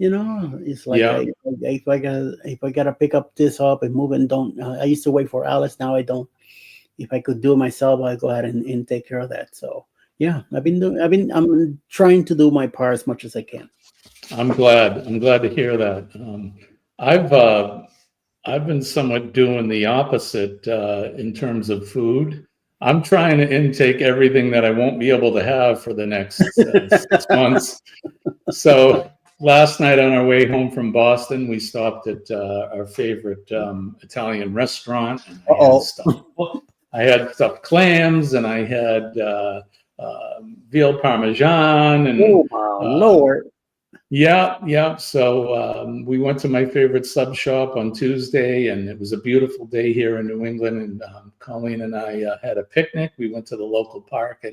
It's like Yeah. if I gotta pick up this up and move and don't. I used to wait for Alice. Now I don't. If I could do it myself, I go ahead and take care of that. So yeah, I'm trying to do my part as much as I can. I'm glad. I'm glad to hear that. I've uh, I've been somewhat doing the opposite in terms of food. I'm trying to intake everything that I won't be able to have for the next 6 months. So last night on our way home from Boston, we stopped at our favorite Italian restaurant, and Oh, I had stuffed clams, and I had veal parmesan, and oh my uh, lord! yeah, yeah. So we went to my favorite sub shop on Tuesday, and it was a beautiful day here in New England. And Colleen and I had a picnic. We went to the local park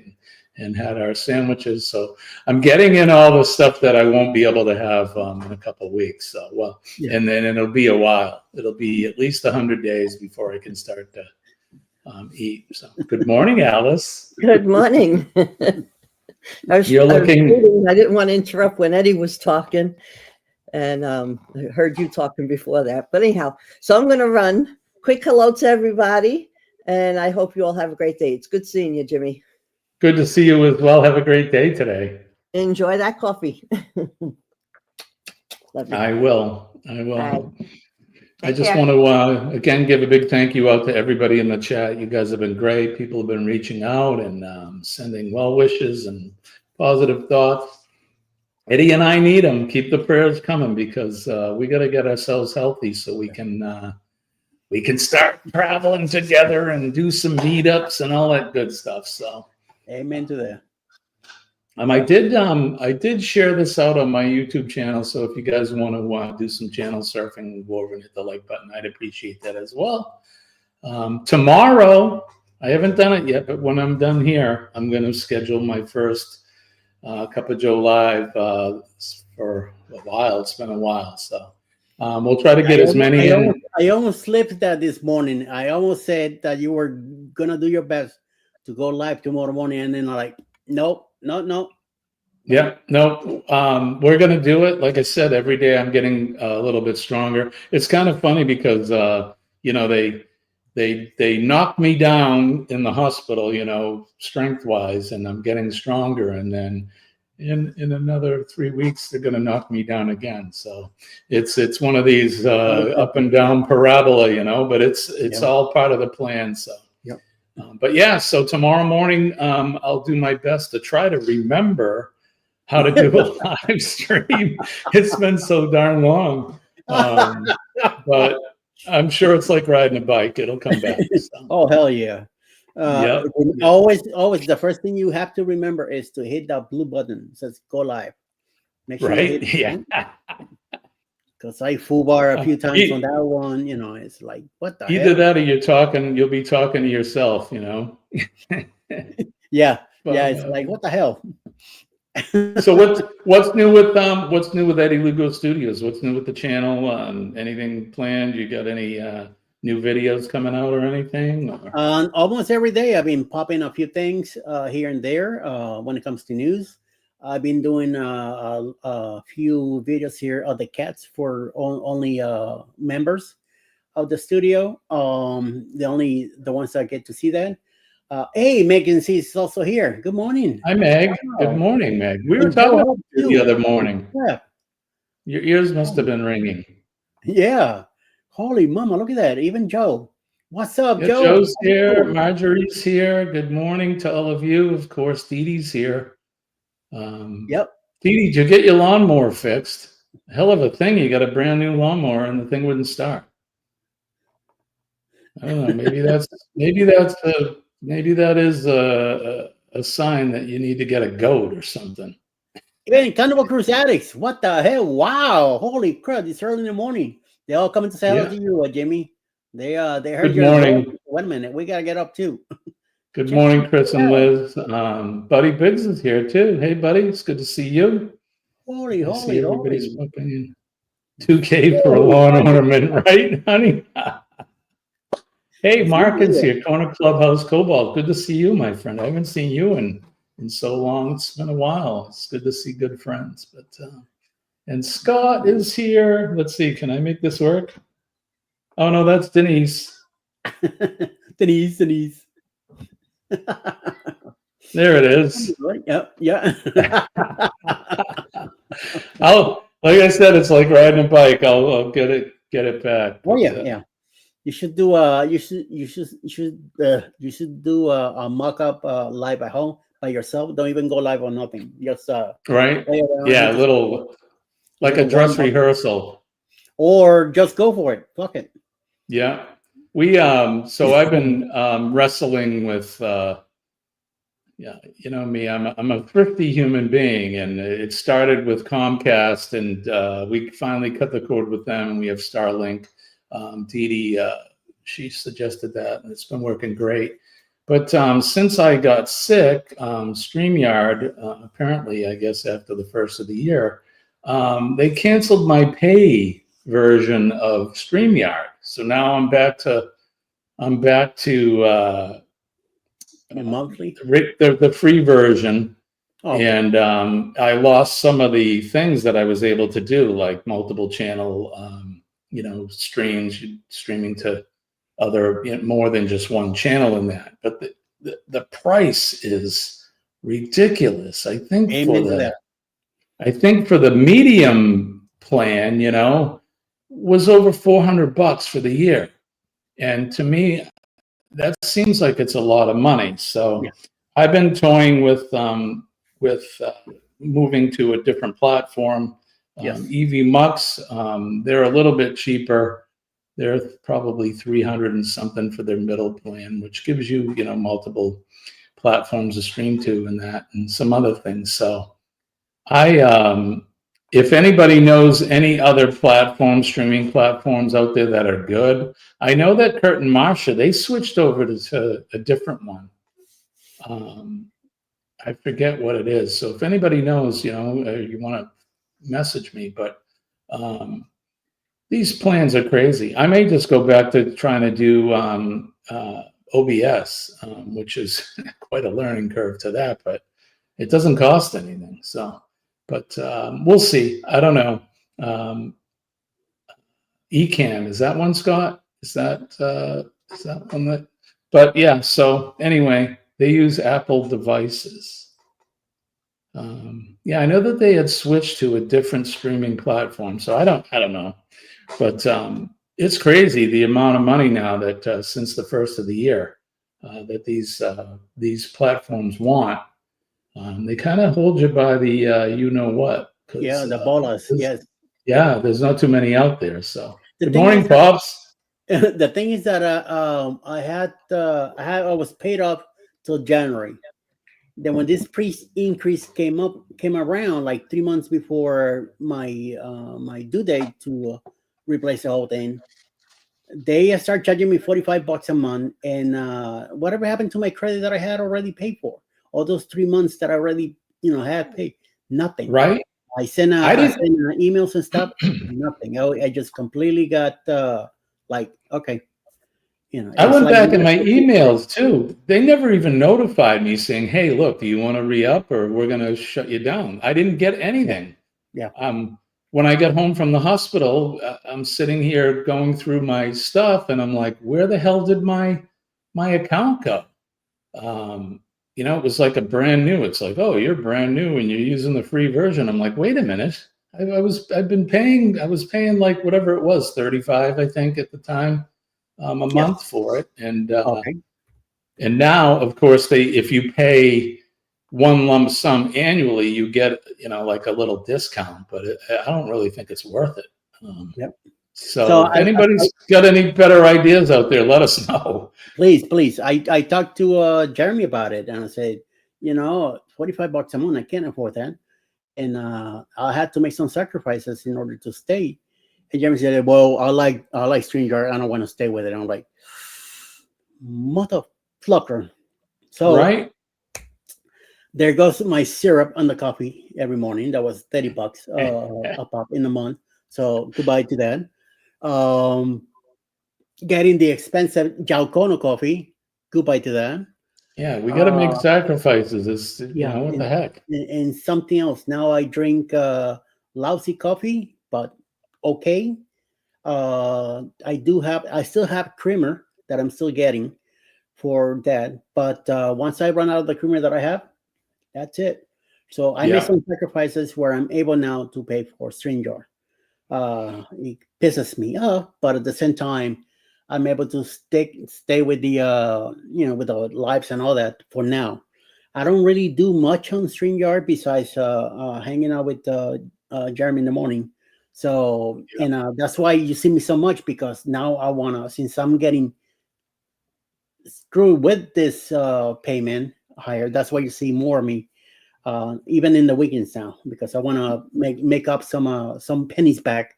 and had our sandwiches. So I'm getting in all the stuff that I won't be able to have in a couple of weeks. So Yeah. and then it'll be a while. It'll be at least 100 days before I can start to eat. So good morning, Alice. Good morning. You're I was looking. reading. I didn't want to interrupt when Eddie was talking, and I heard you talking before that. But anyhow, so I'm going to run. Quick hello to everybody, and I hope you all have a great day. It's good seeing you, Jimmy. Good to see you as well. Have a great day today. Enjoy that coffee. Love you. I will. Bye. I just want to again give a big thank you out to everybody in the chat. You guys have been great. People have been reaching out and sending well wishes and positive thoughts. Eddie and I need them. Keep the prayers coming because we got to get ourselves healthy so we can start traveling together and do some meetups and all that good stuff. So, Amen to that. I did share this out on my YouTube channel. So if you guys want to do some channel surfing, go over and hit the like button. I'd appreciate that as well. Tomorrow, I haven't done it yet, but when I'm done here, I'm going to schedule my first Cup of Joe Live for a while. It's been a while. So we'll try to get as many in. I almost slipped that this morning. I almost said that you were going to do your best to go live tomorrow morning. And then I'm like, nope. No. Yeah, no, we're going to do it. Like I said, every day I'm getting a little bit stronger. It's kind of funny because, they knocked me down in the hospital, strength wise, and I'm getting stronger. And then in another 3 weeks, they're going to knock me down again. So it's one of these up and down parabola, but it's all part of the plan. So. But yeah, so tomorrow morning, I'll do my best to try to remember how to do a live stream. It's been so darn long. But I'm sure it's like riding a bike. It'll come back. So. Oh, hell yeah. Yep. Always the first thing you have to remember is to hit that blue button. It says go live. Make sure right? Yeah. Because I foobar a few times on that one, it's like, what the Either hell? that or you'll be talking to yourself, Yeah. But, yeah, it's like, what the hell? So what's new with Eddie Lugo Studios? What's new with the channel? Anything planned? You got any new videos coming out or anything? Or? Almost every day I've been popping a few things here and there when it comes to news. I've been doing a few videos here of the cats for only members of the studio. The ones that get to see that. Hey, Megan C is also here. Good morning. Hi, Meg. Wow. Good morning, Meg. We were talking about you the other morning. Yeah. Your ears must have been ringing. Yeah. Holy mama, look at that. Even Joe. What's up, Joe? Joe's here. Marjorie's here. Good morning to all of you. Of course, Dee Dee's here. Yep. Dee Dee, did you get your lawnmower fixed? Hell of a thing. You got a brand new lawnmower and the thing wouldn't start. I don't know. Maybe that is a sign that you need to get a goat or something. Even Carnival Cruise Addicts. What the hell? Wow. Holy crap. It's early in the morning. They all coming to say hello to you, Jimmy. They heard Good your morning. voice. Wait a minute. We got to get up too. Good morning, Chris and Liz. Buddy Biggs is here too. Hey, buddy. It's good to see you. Holy. Everybody's fucking 2K for a lawn ornament, right, honey? Hey, Mark is here. Corner Clubhouse Cobalt. Good to see you, my friend. I haven't seen you in so long. It's been a while. It's good to see good friends. But And Scott is here. Let's see. Can I make this work? Oh, no, that's Denise. Denise. There it is. Yeah. Like I said, it's like riding a bike. I'll get it back. Oh yeah. You should do you should do a mock-up live at home by yourself. Don't even go live on nothing. Just right. play around Yeah, and a little like a dress rehearsal. or just go for it. Fuck it. Yeah. We so I've been wrestling with yeah, you know me, I'm a thrifty human being, and it started with Comcast, and we finally cut the cord with them, and we have Starlink. Dee Dee, she suggested that, and it's been working great. But since I got sick, StreamYard, apparently, I guess after the first of the year, they canceled my pay version of StreamYard. So now I'm back to monthly, the free version. okay. And I lost some of the things that I was able to do, like multiple channel, streaming to other, more than just one channel in that. But the price is ridiculous. I think for the medium plan, was over $400 for the year. And to me, that seems like it's a lot of money. So yeah. I've been toying with moving to a different platform. Yes. EV Mux, they're a little bit cheaper. They're probably 300 and something for their middle plan, which gives you, multiple platforms to stream to and some other things. So if anybody knows any other streaming platforms out there that are good, I know that Kurt and Marsha, they switched over to a different one. I forget what it is. So if anybody knows, you want to message me, but these plans are crazy. I may just go back to trying to do OBS, which is quite a learning curve to that, but it doesn't cost anything. So, but we'll see. I don't know. Ecamm, is that one, Scott? Is that one that? But yeah. So anyway, they use Apple devices. Yeah, I know that they had switched to a different streaming platform. So I don't know, but it's crazy the amount of money now that since the first of the year that these platforms want. They kind of hold you by the what. Yeah, the bolas. Yes. Yeah, there's not too many out there. So good morning, Pops. The thing is that I was paid off till January. Then when this increase came around like 3 months before my my due date to replace the whole thing, they start charging me $45 a month, and whatever happened to my credit that I had already paid for? All those 3 months that I already had paid, nothing. Right. I sent emails and stuff, nothing. I just completely got like, okay. I went back in my emails too. They never even notified me saying, hey, look, do you want to re-up or we're going to shut you down? I didn't get anything. Yeah. When I got home from the hospital, I'm sitting here going through my stuff and I'm like, where the hell did my account go? It was like a brand new. It's like, oh, you're brand new and you're using the free version. I'm like, wait a minute. I was paying like whatever it was, $35, I think at the time. A month for it, and okay. And now, of course, if you pay one lump sum annually, you get like a little discount, but I don't really think it's worth it. Yep. So if anybody's got any better ideas out there, let us know. Please. I talked to Jeremy about it, and I said, $45 a month, I can't afford that, and I had to make some sacrifices in order to stay. And Jeremy said, well, I like StreamYard. I don't want to stay with it. I'm like, motherfucker. So right. There goes my syrup on the coffee every morning. That was $30 a pop in a month. So goodbye to that. Getting the expensive Jalcono coffee. Goodbye to that. Yeah, we got to make sacrifices. What the heck? And something else. Now I drink lousy coffee, but okay. I still have creamer that I'm still getting for that. But once I run out of the creamer that I have, that's it. So I made Yeah. some sacrifices where I'm able now to pay for StreamYard. It pisses me off, but at the same time, I'm able to stay with the with the lives and all that for now. I don't really do much on StreamYard besides hanging out with Jeremy in the morning. So and that's why you see me so much, because now I wanna, since I'm getting screwed with this payment higher, that's why you see more of me even in the weekends now, because I want to make up some pennies back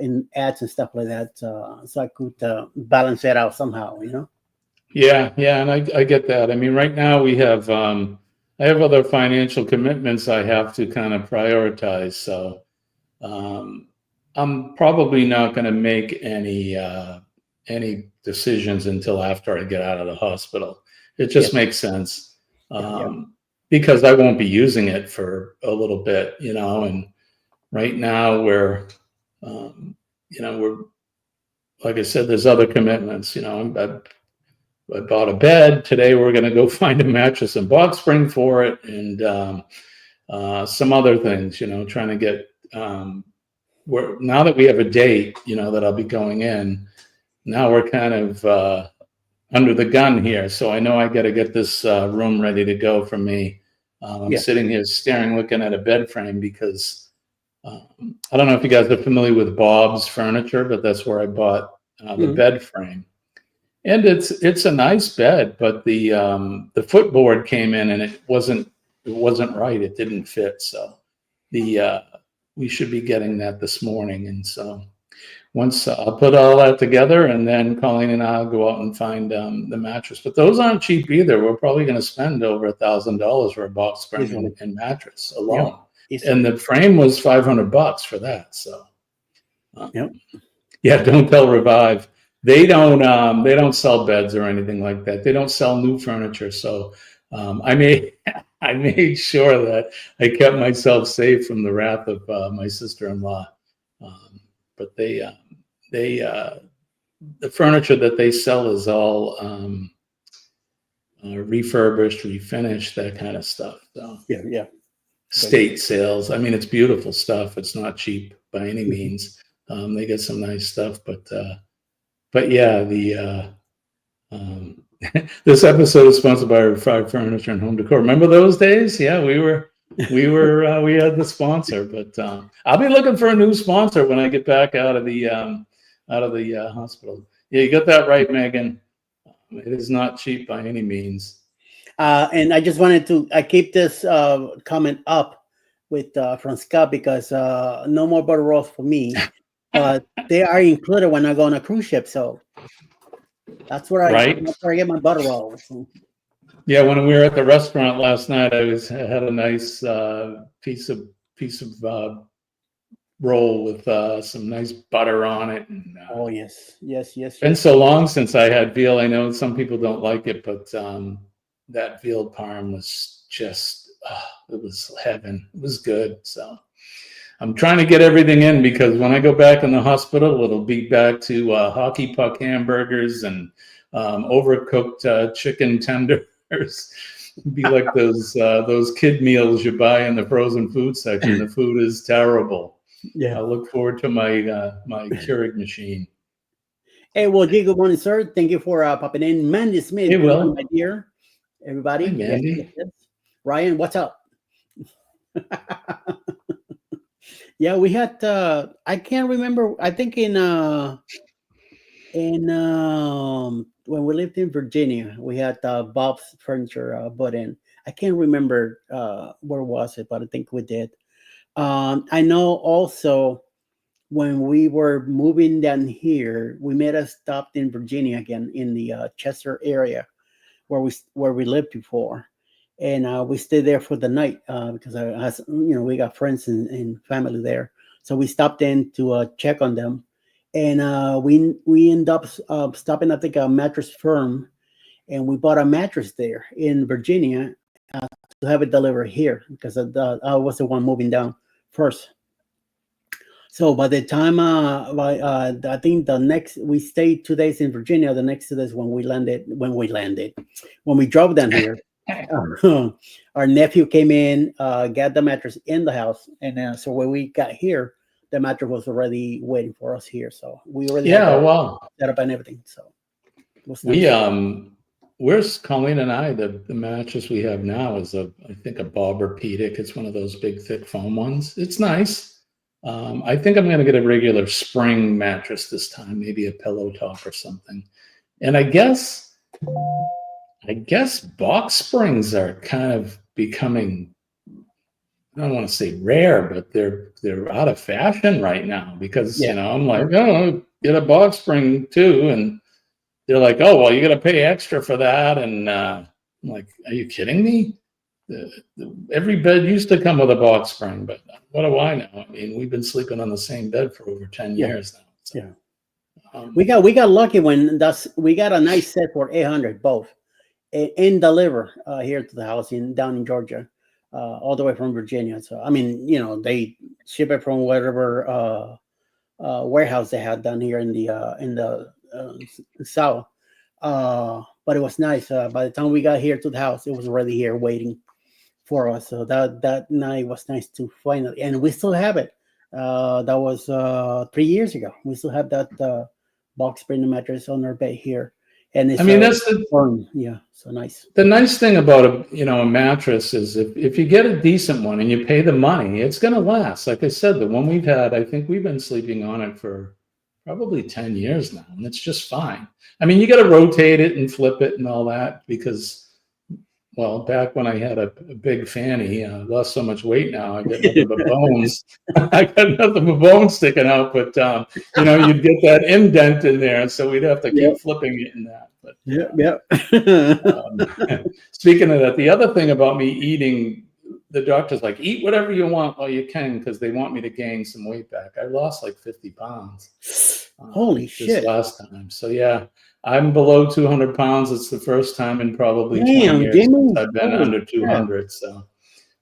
in ads and stuff like that, so I could balance that out somehow, you know. Yeah, yeah, and I get that. I mean, right now we have I have other financial commitments I have to kind of prioritize. So I'm probably not going to make any decisions until after I get out of the hospital. It just makes sense, Yeah. because I won't be using it for a little bit, you know. And right now we're like I said, there's other commitments, you know. I bought a bed today. We're going to go find a mattress and box spring for it, and some other things, you know, trying to get now that we have a date, you know, that I'll be going in. Now we're kind of under the gun here, so I know I got to get this room ready to go for me. I'm sitting here looking at a bed frame because I don't know if you guys are familiar with Bob's Furniture, but that's where I bought the bed frame. And it's a nice bed, but the footboard came in and it wasn't right. It didn't fit. So we should be getting that this morning. And so once I'll put all that together, and then Colleen and I'll go out and find the mattress. But those aren't cheap either. We're probably going to spend over $1,000 for a box spring and mattress alone. And the frame was $500 for that. So yeah, don't tell Revive. They don't sell beds or anything like that. They don't sell new furniture. So I made sure that I kept myself safe from the wrath of my sister-in-law. But the furniture that they sell is all refurbished, refinished, that kind of stuff. So state sales. I mean, it's beautiful stuff. It's not cheap by any means. They get some nice stuff, but yeah, this episode is sponsored by Revive Furniture and Home Decor. Remember those days? Yeah, we had the sponsor, but I'll be looking for a new sponsor when I get back out of the hospital. Yeah, you got that right, Megan. It is not cheap by any means. And I just wanted to keep this comment up with from Scott, because no more butter rolls for me. They are included when I go on a cruise ship, so that's where I get my butter rolls. Yeah, when we were at the restaurant last night, I had a nice piece of roll with some nice butter on it. And, oh yes. Been so long since I had veal. I know some people don't like it, but that veal parm was just it was heaven. It was good. So I'm trying to get everything in, because when I go back in the hospital, it'll be back to hockey puck hamburgers and overcooked chicken tenders. It'd be like those kid meals you buy in the frozen food section. The food is terrible. Yeah, I look forward to my my Keurig machine. Hey, well, good morning, sir. Thank you for popping in. Mandy Smith, hey, Will. My dear, everybody. Hi, Mandy. Yes. Ryan, what's up? Yeah, we had I can't remember. I think in when we lived in Virginia, we had Bob's Furniture put in. I can't remember where was it, but I think we did. I know also when we were moving down here, we made a stop in Virginia again, in the Chester area where we lived before. And we stayed there for the night because we got friends and family there. So we stopped in to check on them, and we end up stopping at a mattress firm, and we bought a mattress there in Virginia to have it delivered here, because I was the one moving down first So by the time, I think the next we stayed 2 days in Virginia. The next 2 days when we drove down here, our nephew came in, got the mattress in the house, and so when we got here, the mattress was already waiting for us here. So we already had Yeah, that well, set up and everything. So it was we nice. where's Colleen and I, the mattress we have now is I think a Bob-Orthopedic. It's one of those big thick foam ones. It's nice. I think I'm gonna get a regular spring mattress this time, maybe a pillow top or something. And I guess box springs are kind of becoming, I don't want to say rare, but they're out of fashion right now because Yeah. I'm like, oh, get a box spring too, and they're like, oh, well, you got to pay extra for that, and I'm like, are you kidding me? Every bed used to come with a box spring, but what do I know? I mean, we've been sleeping on the same bed for over 10 Yeah. years now. So, Yeah. We got lucky when we got a nice set for 800 both in deliver here to the house down in Georgia, all the way from Virginia. So I mean, they ship it from whatever warehouse they had down here in the south. But it was nice. By the time we got here to the house, it was already here waiting for us. So that night was nice to finally, and we still have it. That was 3 years ago. We still have that box spring mattress on our bed here, and I it's mean, that's yeah, so nice. the nice thing about a mattress is if you get a decent one and you pay the money, it's going to last. Like I said, the one we've had, I think we've been sleeping on it for probably 10 years now, and it's just fine. I mean, you got to rotate it and flip it and all that because, well, back when I had a big fanny, I lost so much weight now, I got nothing but bones. I got nothing but bones sticking out, but, you'd get that indent in there, so we'd have to Yep, keep flipping it in that. But, yep, yep. speaking of that, the other thing about me eating, the doctor's like, eat whatever you want while you can because they want me to gain some weight back. I lost like 50 pounds Holy this shit! last time. So yeah, I'm below 200 pounds. It's the first time in probably 20 Damn, years since Jimmy! I've been Holy under crap! 200. So,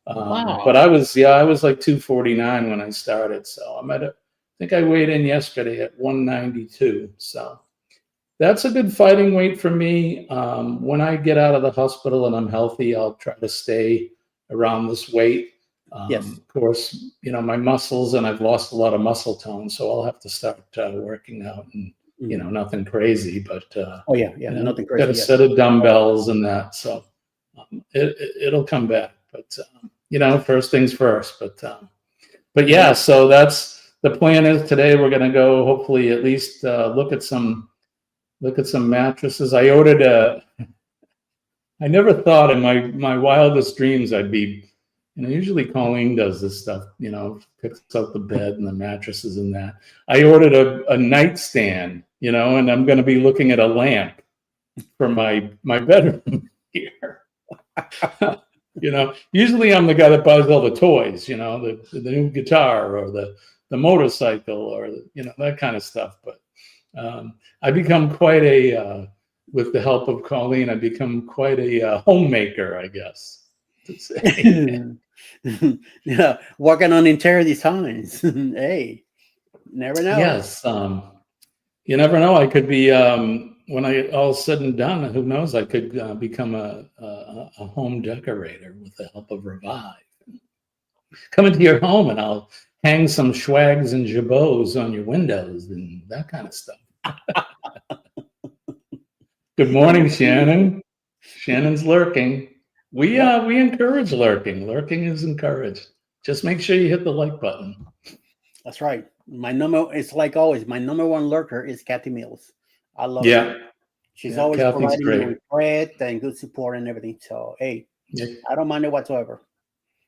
but Wow. I was like 249 when I started. So I think I weighed in yesterday at 192. So that's a good fighting weight for me. When I get out of the hospital and I'm healthy, I'll try to stay around this weight. Yes. Of course, my muscles, and I've lost a lot of muscle tone, so I'll have to start working out and, nothing crazy, but, Oh yeah, yeah. Nothing got crazy a yet. set of dumbbells and that. So it'll come back, but, first things first, but yeah, so that's the plan is today we're going to go hopefully at least, look at some mattresses. I never thought in my wildest dreams I'd be, usually Colleen does this stuff, picks out the bed and the mattresses and that. I ordered a nightstand, and I'm going to be looking at a lamp for my bedroom here. Usually I'm the guy that buys all the toys, the new guitar or the motorcycle or, that kind of stuff. But I become quite with the help of Colleen, I become quite a homemaker, I guess, to say. Yeah, working on interior designs. Hey, never know. Yes, you never know. I could be when I all said and done. Who knows? I could become a home decorator with the help of Revive. Come into your home and I'll hang some schwags and jabots on your windows and that kind of stuff. Good morning, Shannon. Shannon's lurking. We encourage lurking. Lurking is encouraged. Just make sure you hit the like button. That's right. It's like always, my number one lurker is Kathy Mills. I love Yeah. her. She's Yeah, always Kathy's providing me great. with bread and good support and everything. So hey, Yeah. I don't mind it whatsoever.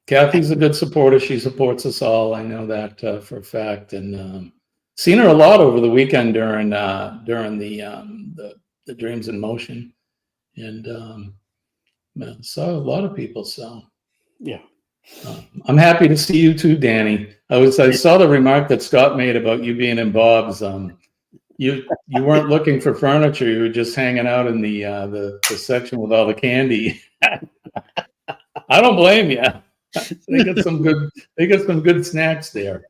Kathy's a good supporter. She supports us all. I know that for a fact. And seen her a lot over the weekend during the Dreams in Motion, and saw a lot of people. So Yeah. I'm happy to see you too, Danny. I saw the remark that Scott made about you being in Bob's. You weren't looking for furniture. You were just hanging out in the section with all the candy. I don't blame you. They got some good snacks there.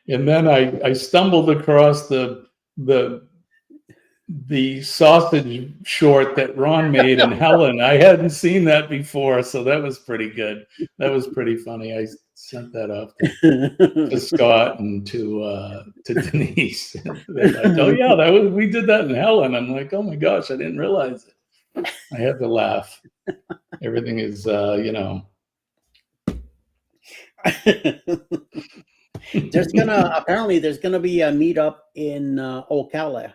And then I stumbled across the sausage short that Ron made in Helen. I hadn't seen that before, so that was pretty good. That was pretty funny. I sent that off to Scott and to Denise. They're like, "Oh yeah, we did that in Helen." I'm like, "Oh my gosh, I didn't realize it." I had to laugh. Everything is, Apparently there's gonna be a meetup in Ocala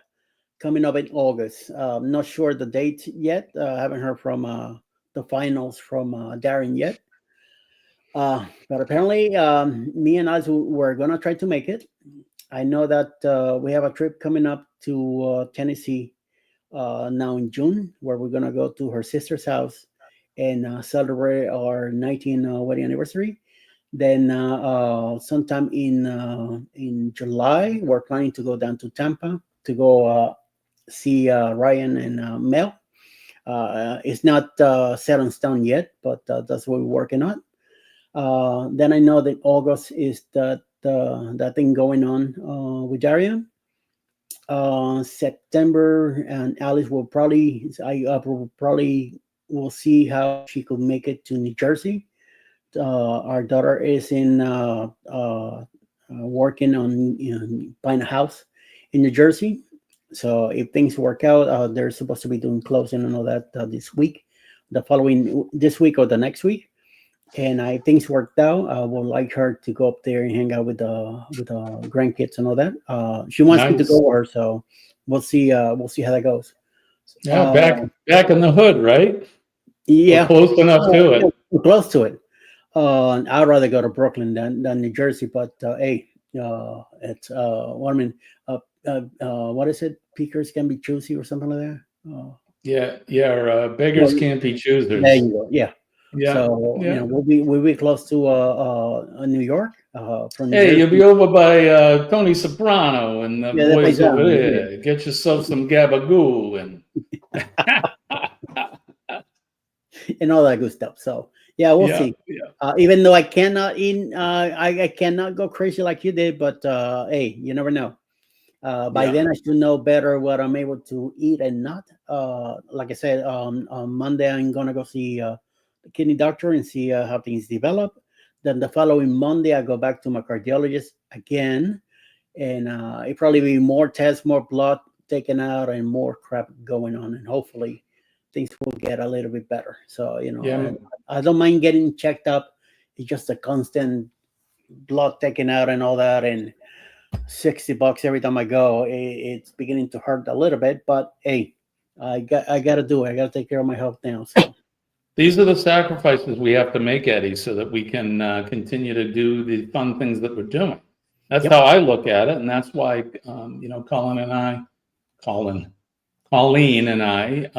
coming up in August. Not sure the date yet. Haven't heard from the finals from Darren yet. But apparently, me and us were gonna try to make it. I know that we have a trip coming up to Tennessee now in June, where we're gonna go to her sister's house and celebrate our 19th wedding anniversary. Then sometime in July, we're planning to go down to Tampa to go see Ryan and Mel. It's not set on stone yet, but that's what we're working on. Then I know that August is that thing going on with Darian. September, and Alice will probably, will see how she could make it to New Jersey. Our daughter is in working on buying a house in New Jersey. So if things work out, they're supposed to be doing closing and all that this week, this week or the next week. And if things worked out, I would like her to go up there and hang out with the grandkids and all that. She wants me to go with her, so we'll see. We'll see how that goes. Yeah, back in the hood, right? Yeah, we're close enough to it. We're close to it. I'd rather go to Brooklyn than New Jersey, but hey, it's what I mean. What is it? Pickers can be choosy or something like that. Yeah. Beggars can't be choosers. There you go. Yeah. Yeah. So yeah. We'll be close to New York. From New Hey, Jersey. you'll be over by Tony Soprano and the boys over there. Yeah. Get yourself some gabagoo and and all that good stuff. So yeah, we'll see. Yeah. Even though I cannot eat, I cannot go crazy like you did. But hey, you never know. By then, I should know better what I'm able to eat and not. Like I said, on Monday, I'm gonna go see the kidney doctor and see how things develop. Then the following Monday, I go back to my cardiologist again, and it probably be more tests, more blood taken out, and more crap going on, and hopefully things will get a little bit better. So I don't mind getting checked up. It's just a constant blood taken out and all that, and $60 every time I go. It's beginning to hurt a little bit, but hey, I got to do it. I got to take care of my health now. So these are the sacrifices we have to make, Eddie, so that we can continue to do the fun things that we're doing. That's how I look at it, and that's why Colleen and I,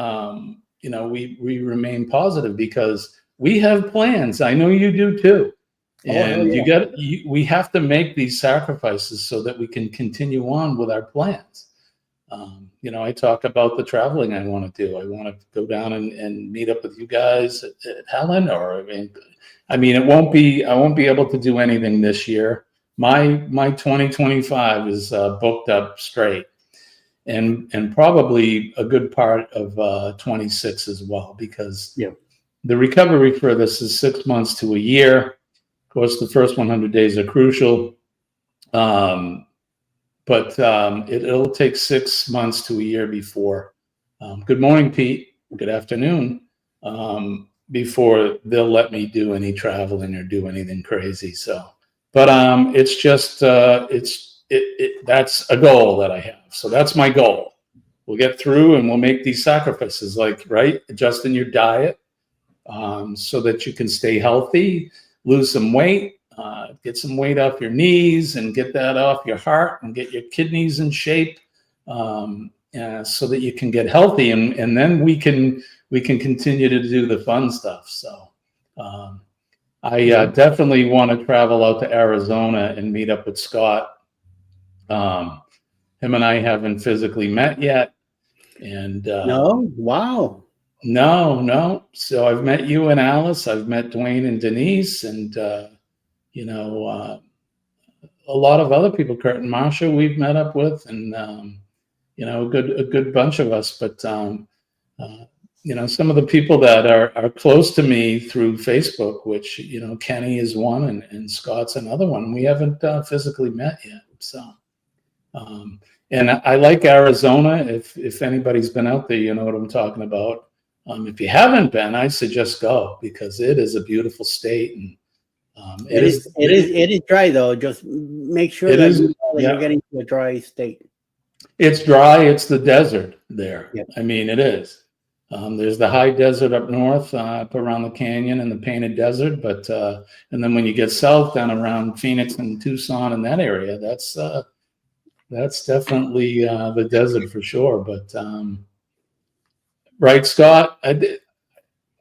we remain positive because we have plans. I know you do too. And we have to make these sacrifices so that we can continue on with our plans. I talk about the traveling I want to do. I want to go down and meet up with you guys at Helen, I won't be able to do anything this year. My 2025 is booked up straight, and probably a good part of 26 as well, because the recovery for this is 6 months to a year. Of course, the first 100 days are crucial, but it'll take 6 months to a year before. Good morning, Pete. Good afternoon. Before they'll let me do any traveling or do anything crazy. So, but it's just that's a goal that I have. So that's my goal. We'll get through and we'll make these sacrifices, adjusting your diet so that you can stay healthy. Lose some weight, get some weight off your knees and get that off your heart and get your kidneys in shape so that you can get healthy. And then we can continue to do the fun stuff. So I definitely want to travel out to Arizona and meet up with Scott. Him and I haven't physically met yet. And no, wow. No, no. So I've met you and Alice. I've met Dwayne and Denise, and you know, a lot of other people. Kurt and Marsha, we've met up with, and you know, a good bunch of us. But uh, you know, some of the people that are close to me through Facebook, which, you know, Kenny is one, and Scott's another one. We haven't physically met yet. So, and I like Arizona. If anybody's been out there, you know what I'm talking about. If you haven't been, I suggest go, because it is a beautiful state, and It is dry though. Just make sure It that is, you know that yeah. you're getting to a dry state. It's dry. It's the desert there. Yep. I mean, it is. There's the high desert up north, up around the canyon and the Painted Desert, but and then when you get south down around Phoenix and Tucson and that area, that's definitely the desert for sure. But right, Scott,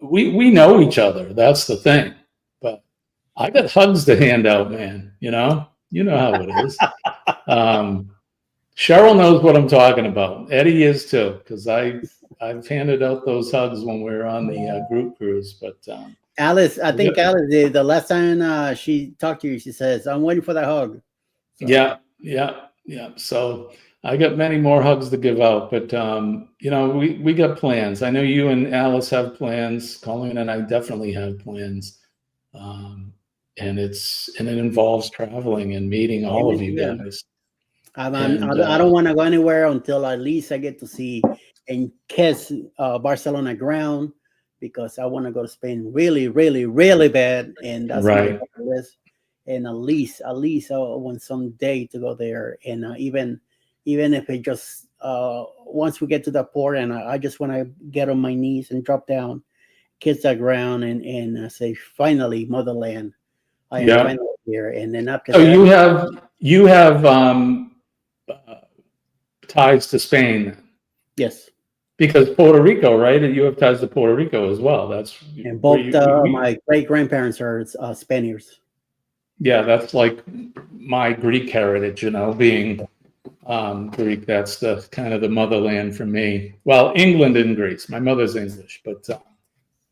we know each other. That's the thing. But I got hugs to hand out, man. You know how it is. Cheryl knows what I'm talking about. Eddie is too, because I've handed out those hugs when we were on the group cruise. But Alice, I think Alice did the last time she talked to you. She says, "I'm waiting for that hug." So. Yeah. So I got many more hugs to give out, but you know, we got plans. I know you and Alice have plans. Colleen and I definitely have plans, and it involves traveling and meeting all of you guys. I don't want to go anywhere until at least I get to see and kiss Barcelona ground, because I want to go to Spain really, really, really bad, and that's my bucket list. And at least I want some day to go there, and even if it just once we get to the port, and I just want to get on my knees and drop down, kiss the ground, and say, finally, motherland, I am finally here. And then after that, you have ties to Spain. Yes. Because Puerto Rico, right? And you have ties to Puerto Rico as well. That's and both my great grandparents are Spaniards. Yeah, that's like my Greek heritage, you know, being Greek. That's the kind of the motherland for me. Well, England and Greece. My mother's English, but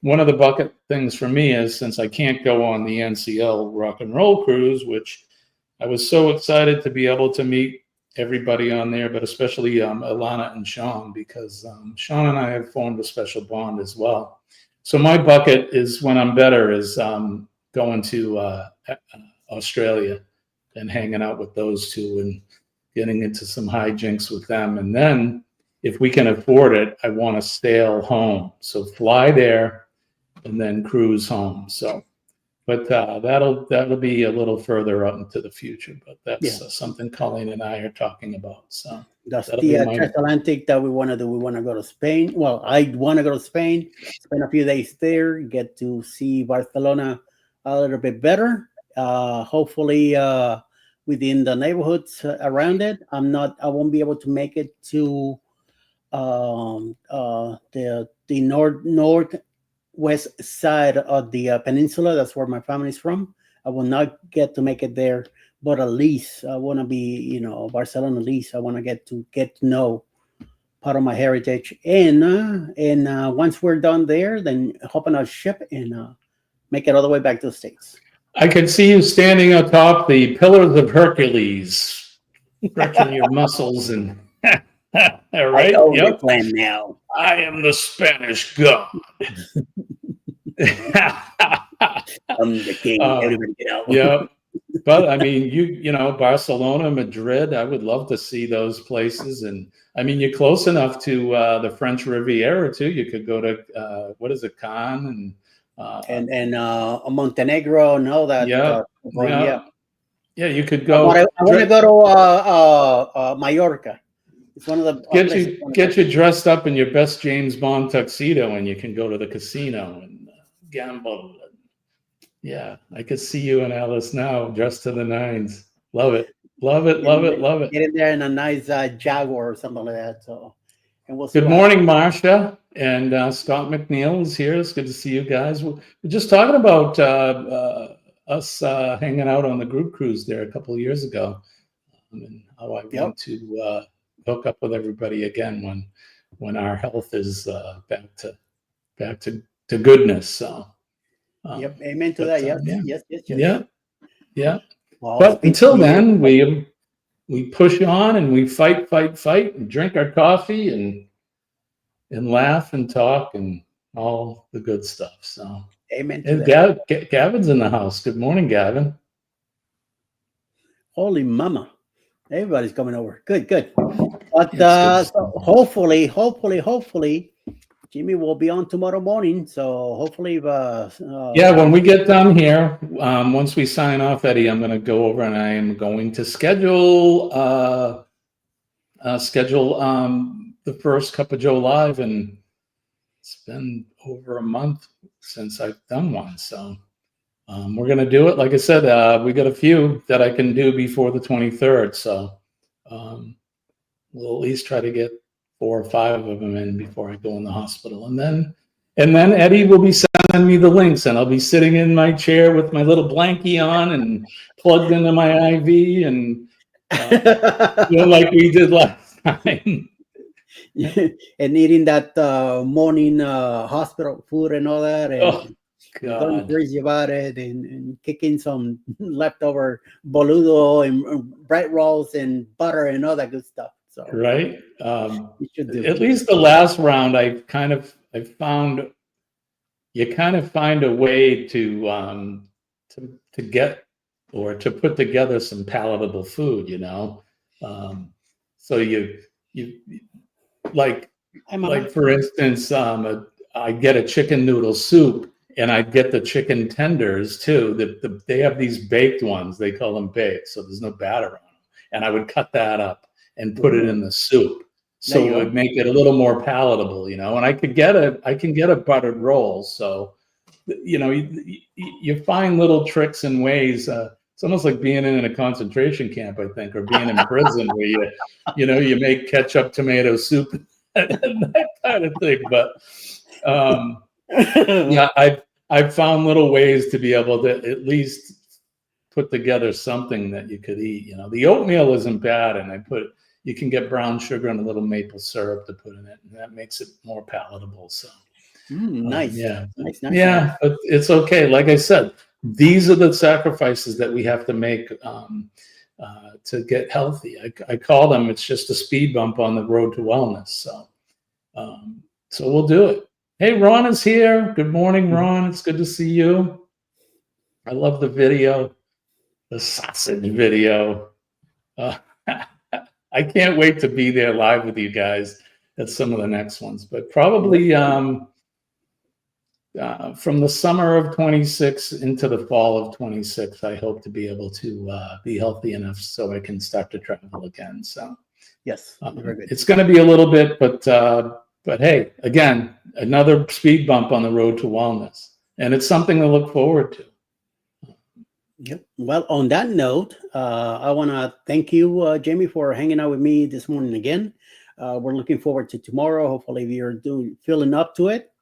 one of the bucket things for me is, since I can't go on the NCL rock and roll cruise, which I was so excited to be able to meet everybody on there, but especially Alana and Sean, because Sean and I have formed a special bond as well. So my bucket is, when I'm better, is going to Australia and hanging out with those two and getting into some hijinks with them. And then, if we can afford it, I want to sail home. So fly there and then cruise home. So, but that'll be a little further up into the future. But that's something Colleen and I are talking about. So that's the transatlantic that we want to do. We want to go to Spain. Well, I want to go to Spain, spend a few days there, get to see Barcelona a little bit better. Hopefully, within the neighborhoods around it. I won't be able to make it to the northwest side of the peninsula. That's where my family's from. I will not get to make it there, but at least I want to be, Barcelona. At least I want to get to know part of my heritage. And once we're done there, then hop on a ship and make it all the way back to the States. I can see you standing atop the Pillars of Hercules, stretching your muscles and all right. I know the plan now. I am the Spanish god. I'm the king. Everybody get out. Yeah, but I mean, Barcelona, Madrid. I would love to see those places, and I mean, you're close enough to the French Riviera too. You could go to Cannes and Montenegro and all that. Yeah, you could go. I want to go to Mallorca. It's one of the get you dressed up in your best James Bond tuxedo, and you can go to the casino and gamble. Yeah, I could see you and Alice now, dressed to the nines. Love it. Get in there in a nice Jaguar or something like that. So, and we'll see. Good morning, Marcia and Scott McNeil is here. It's good to see you guys. We're just talking about us hanging out on the group cruise there a couple of years ago, and how I want to hook up with everybody again when our health is back to back to goodness. So, Yep. Amen to that. Yes. yeah. Yes. Yes. Yes. Yeah. Yeah. Well, But speak until to you. then, we push on and we fight, and drink our coffee and laugh and talk and all the good stuff. So, Amen to and that. Gavin's in the house. Good morning, Gavin. Holy mama. Everybody's coming over. Good, good. But It's good. so hopefully, Jimmy will be on tomorrow morning. So hopefully, Yeah, when we get done here, once we sign off, Eddie, I'm going to go over and I am going to schedule the first Cup of Joe live, and it's been over a month since I've done one. So we're going to do it. Like I said, we got a few that I can do before the 23rd. So we'll at least try to get 4 or 5 of them in before I go in the hospital. And then Eddie will be sending me the links, and I'll be sitting in my chair with my little blankie on and plugged into my IV, and like we did last time. and eating that morning hospital food and all that, and going God. crazy about it, and kicking some leftover boludo and bread rolls and butter and all that good stuff. So Right. you should do. At least the last round, I found you kind of find a way to get or to put together some palatable food, so you like for instance, I get a chicken noodle soup, and I get the chicken tenders too. They have these baked ones. They call them baked, so there's no batter on them. And I would cut that up and put it in the soup, so it would make it a little more palatable, And I can get a buttered roll. So, you find little tricks and ways. It's almost like being in a concentration camp, I think, or being in prison where you make ketchup tomato soup and that kind of thing. But yeah, I've found little ways to be able to at least put together something that you could eat. The oatmeal isn't bad, and you can get brown sugar and a little maple syrup to put in it, and that makes it more palatable. So nice. Nice. Yeah, but it's okay. Like I said, these are the sacrifices that we have to make to get healthy. I call them, it's just a speed bump on the road to wellness. So we'll do it. Hey, Ron is here. Good morning, Ron. It's good to see you. I love the video, the sausage video. I can't wait to be there live with you guys at some of the next ones, but probably from the summer of 26 into the fall of 26, I hope to be able to be healthy enough so I can start to travel again. So yes, very good. It's going to be a little bit, but hey, again, another speed bump on the road to wellness, and it's something to look forward to. Yep. Well, on that note, I want to thank you, Jamie, for hanging out with me this morning again. We're looking forward to tomorrow. Hopefully, if you're feeling up to it,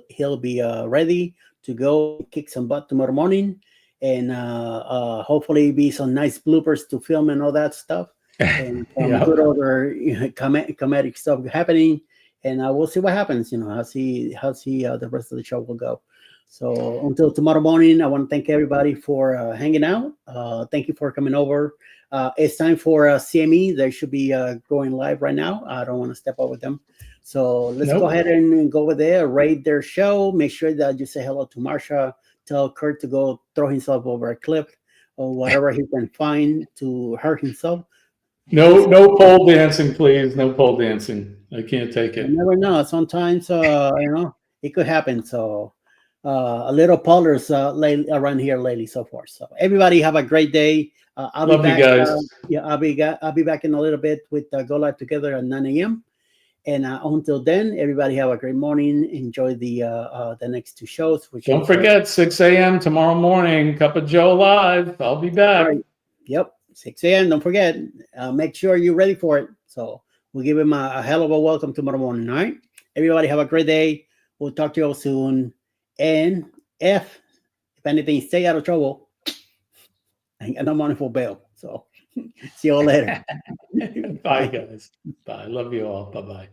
he'll be ready to go kick some butt tomorrow morning, and hopefully be some nice bloopers to film and all that stuff, and good other comedic stuff happening. And we'll see what happens. I'll see the rest of the show will go. So until tomorrow morning, I want to thank everybody for hanging out. Thank you for coming over. It's time for CME. They should be going live right now. I don't want to step over them. So let's go ahead and go over there, rate their show. Make sure that you say hello to Marsha. Tell Kurt to go throw himself over a cliff or whatever he can find to hurt himself. No pole dancing, please. No pole dancing. I can't take it. You never know. Sometimes, it could happen. So a little pollers around here lately, so forth. So everybody have a great day. I'll Love be back. You guys. I'll be back in a little bit with Go Live Together at 9 a.m. And until then, everybody have a great morning. Enjoy the next 2 shows. Don't forget, 6 a.m. tomorrow morning, Cup of Joe live. I'll be back. Right. Yep, 6 a.m. Don't forget. Make sure you're ready for it. So we'll give him a hell of a welcome tomorrow morning. All right. Everybody have a great day. We'll talk to you all soon. And if anything, stay out of trouble. I got no money for bail. So see you all later. Bye, guys. Bye. Love you all. Bye-bye.